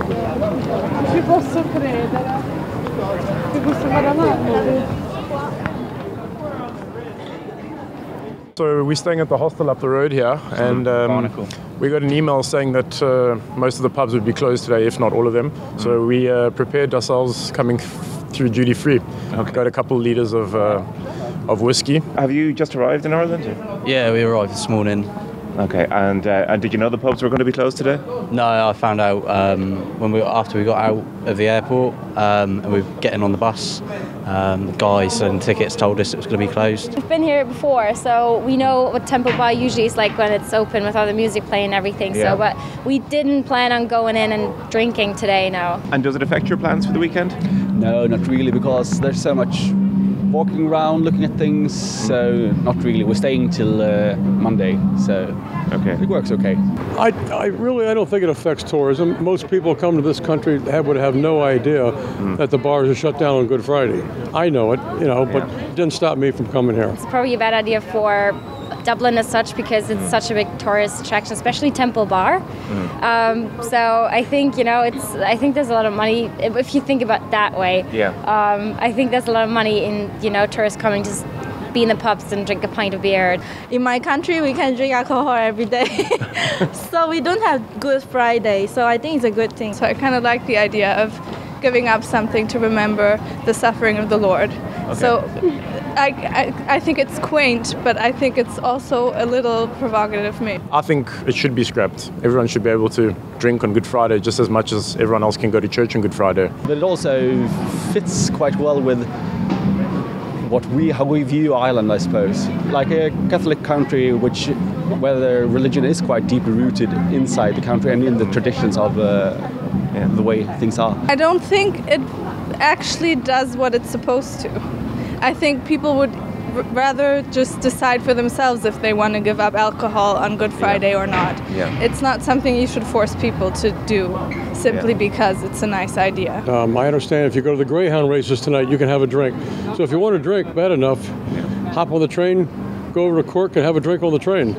Ci posso credere. Che questo vada avanti. So we're staying at the hostel up the road here, and we got an email saying that most of the pubs would be closed today, if not all of them. So we prepared ourselves coming through duty free. Okay. Got a couple of litres of whiskey. Have you just arrived in Ireland? Yeah, we arrived this morning. Okay, and did you know the pubs were going to be closed today? No, I found out after we got out of the airport and we were getting on the bus. The guys selling tickets told us it was going to be closed. We've been here before, so we know what Temple Bar usually is like when it's open with all the music playing and everything. Yeah. So, but we didn't plan on going in and drinking today, no. And does it affect your plans for the weekend? No, not really, because there's so much walking around, looking at things, so not really. We're staying till Monday, so Okay. it works okay. I don't think it affects tourism. Most people come to this country would have no idea that the bars are shut down on Good Friday. I know it, but it didn't stop me from coming here. It's probably a bad idea for Dublin as such because it's such a big tourist attraction, especially Temple Bar. So I think, I think there's a lot of money, if you think about it that way. Yeah. I think there's a lot of money in, tourists coming to be in the pubs and drink a pint of beer. In my country, we can drink alcohol every day. So we don't have Good Friday, so I think it's a good thing. So I kind of like the idea of giving up something to remember the suffering of the Lord. Okay. So I think it's quaint, but I think it's also a little provocative for me. I think it should be scrapped. Everyone should be able to drink on Good Friday just as much as everyone else can go to church on Good Friday. But it also fits quite well with how we view Ireland, I suppose. Like a Catholic country where the religion is quite deeply rooted inside the country and in the traditions of the way things are. I don't think it actually does what it's supposed to. I think people would rather just decide for themselves if they want to give up alcohol on Good Friday or not. Yeah. It's not something you should force people to do simply because it's a nice idea. I understand if you go to the Greyhound races tonight, you can have a drink. So if you want to drink bad enough, hop on the train, go over to Cork and have a drink on the train.